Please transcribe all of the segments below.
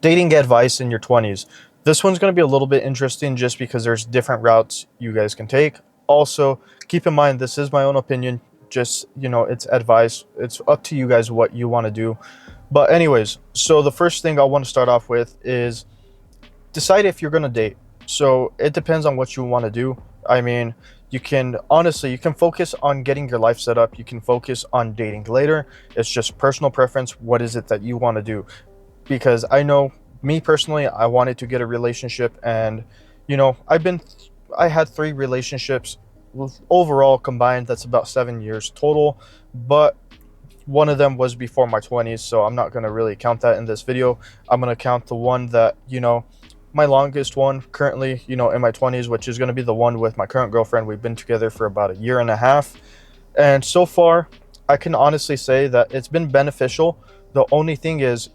Dating advice in your 20s. This one's going to be a little bit interesting just because there's different routes you guys can take. Also, keep in mind this is my own opinion. Just, it's advice. It's up to you guys what you want to do. But anyways, so the first thing I want to start off with is decide if you're going to date. So it depends on what you want to do. I mean, you can focus on getting your life set up. You can focus on dating later. It's just personal preference. What is it that you want to do? Because I know me personally, I wanted to get a relationship, and I had 3 relationships overall combined. That's about 7 years total, but one of them was before my 20s, so I'm not going to really count that in this video. I'm going to count the one that, my longest one currently, in my 20s, which is going to be the one with my current girlfriend. We've been together for about a year and a half, and so far I can honestly say that it's been beneficial. The only thing is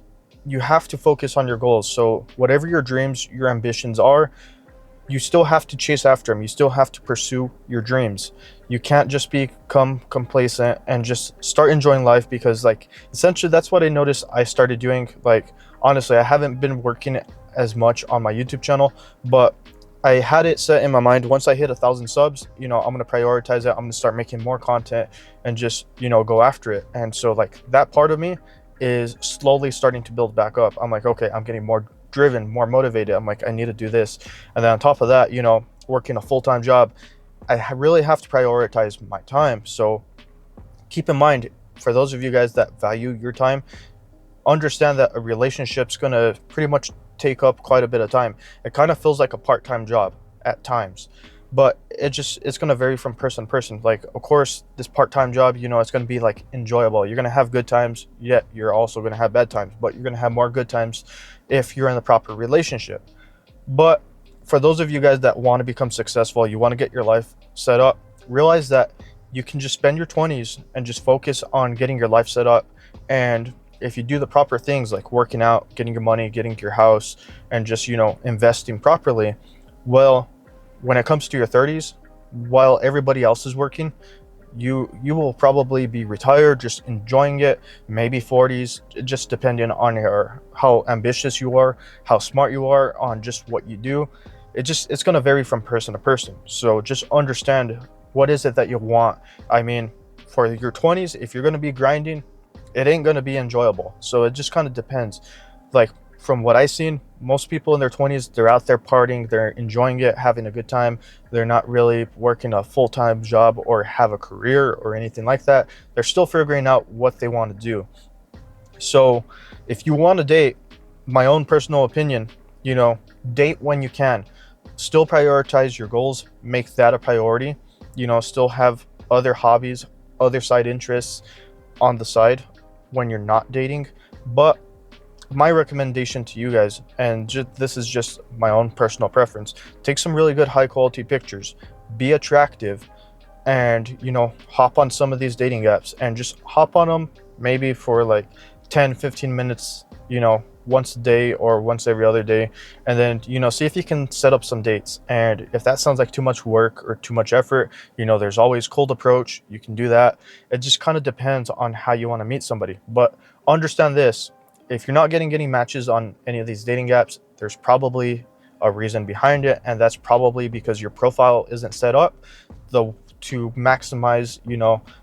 you have to focus on your goals. So whatever your dreams, your ambitions are, you still have to chase after them. You still have to pursue your dreams. You can't just become complacent and just start enjoying life, because essentially that's what I noticed I started doing. Honestly, I haven't been working as much on my YouTube channel, but I had it set in my mind, once I hit 1,000 subs, I'm going to prioritize it. I'm going to start making more content and just, go after it. And so that part of me is slowly starting to build back up. I'm like, okay, I'm getting more driven, more motivated. I'm like, I need to do this. And then on top of that, working a full-time job, I really have to prioritize my time. So keep in mind, for those of you guys that value your time, understand that a relationship's going to pretty much take up quite a bit of time. It kind of feels like a part-time job at times, but it's going to vary from person to person. Of course, this part-time job, it's going to be enjoyable. You're going to have good times, yet you're also going to have bad times, but you're going to have more good times if you're in the proper relationship. But for those of you guys that want to become successful, you want to get your life set up, realize that you can just spend your 20s and just focus on getting your life set up. And if you do the proper things like working out, getting your money, getting your house, and just, investing properly, well, when it comes to your 30s, while everybody else is working, you will probably be retired, just enjoying it. Maybe 40s, just depending on how ambitious you are, how smart you are on just what you do. It's going to vary from person to person. So just understand, what is it that you want. I mean, for your 20s, if you're going to be grinding, it ain't going to be enjoyable. So it just kind of depends. From what I've seen, most people in their 20s, they're out there partying, they're enjoying it, having a good time. They're not really working a full-time job or have a career or anything like that. They're still figuring out what they want to do. So if you want to date, my own personal opinion, date when you can. Still prioritize your goals, make that a priority. Still have other hobbies, other side interests on the side when you're not dating. But my recommendation to you guys, and this is just my own personal preference, take some really good high quality pictures, be attractive, and hop on some of these dating apps, and just hop on them maybe for 10-15 minutes, once a day or once every other day, and then see if you can set up some dates. And if that sounds like too much work or too much effort, there's always cold approach. You can do that. It just kind of depends on how you want to meet somebody. But understand this: if you're not getting any matches on any of these dating apps, there's probably a reason behind it, and that's probably because your profile isn't set up to maximize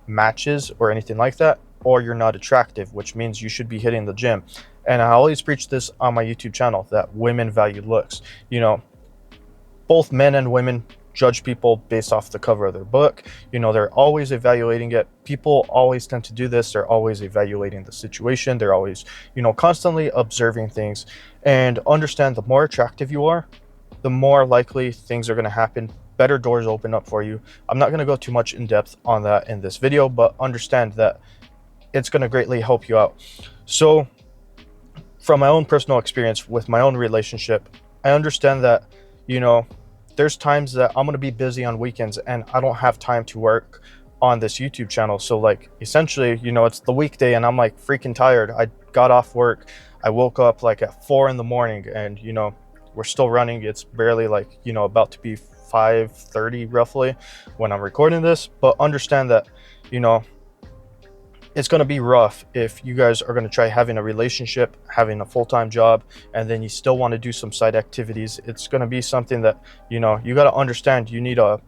matches or anything like that, or you're not attractive, which means you should be hitting the gym. And I always preach this on my YouTube channel, that women value looks. Both men and women judge people based off the cover of their book. They're always evaluating it. People always tend to do this. They're always evaluating the situation. They're always, constantly observing things. And understand, the more attractive you are, the more likely things are going to happen. Better doors open up for you. I'm not going to go too much in depth on that in this video, but understand that it's going to greatly help you out. So from my own personal experience with my own relationship, I understand that, there's times that I'm going to be busy on weekends and I don't have time to work on this YouTube channel. So essentially, it's the weekday and I'm freaking tired. I got off work. I woke up at 4 in the morning, and, we're still running. It's barely about to be 5:30 roughly when I'm recording this. But understand that, it's going to be rough if you guys are going to try having a relationship, having a full-time job, and then you still want to do some side activities. It's going to be something that, you know, you got to understand. You need to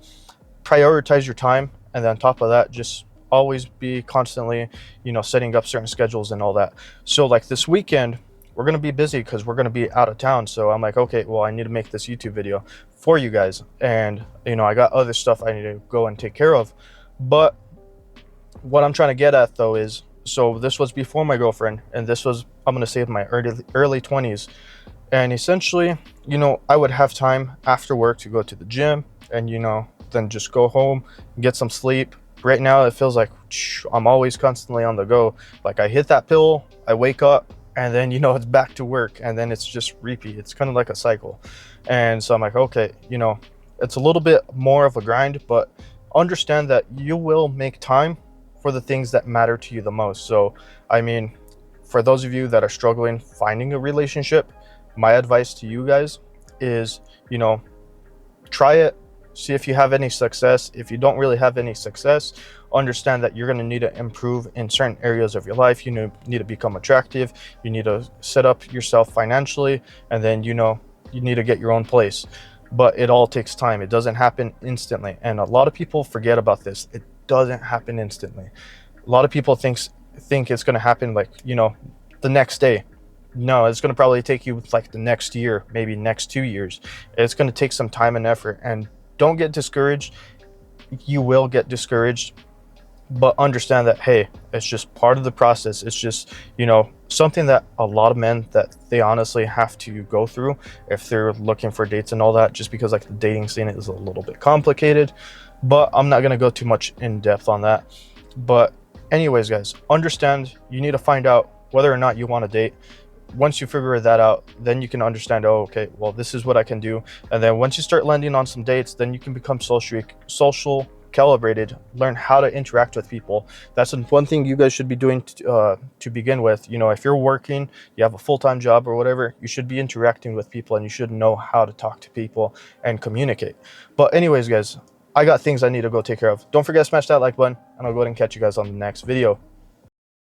prioritize your time, and then on top of that, just always be constantly, you know, setting up certain schedules and all that. So like this weekend, we're going to be busy because we're going to be out of town. So I'm like, okay, well, I need to make this YouTube video for you guys, and you know, I got other stuff I need to go and take care of. But what I'm trying to get at though is, so this was before my girlfriend, and this was, I'm going to say, my early 20s. And essentially, you know, I would have time after work to go to the gym, and you know, then just go home, get some sleep. Right now it feels like I'm always constantly on the go. Like I hit that pill, I wake up, and then, you know, it's back to work, and then it's just repeat. It's kind of like a cycle. And so I'm like, okay, you know, it's a little bit more of a grind, but understand that you will make time for the things that matter to you the most. So I mean, for those of you that are struggling finding a relationship, my advice to you guys is, you know, try it, see if you have any success. If you don't really have any success, understand that you're going to need to improve in certain areas of your life. You need to become attractive, you need to set up yourself financially, and then, you know, you need to get your own place. But it all takes time. It doesn't happen instantly, and a lot of people forget about this. It doesn't happen instantly. A lot of people think it's going to happen, like, you know, the next day. No, it's going to probably take you like the next year, maybe next 2 years. It's going to take some time and effort, and don't get discouraged. You will get discouraged, but understand that, hey, it's just part of the process. It's just, you know, something that a lot of men, that they honestly have to go through if they're looking for dates and all that, just because like the dating scene is a little bit complicated. But I'm not going to go too much in depth on that. But anyways, guys, understand you need to find out whether or not you want to date. Once you figure that out, then you can understand, oh, okay, well, this is what I can do. And then once you start landing on some dates, then you can become social calibrated, learn how to interact with people. That's one thing you guys should be doing to begin with. You know, if you're working, you have a full-time job or whatever, you should be interacting with people, and you should know how to talk to people and communicate. But anyways, guys, I got things I need to go take care of. Don't forget to smash that like button, and I'll go ahead and catch you guys on the next video.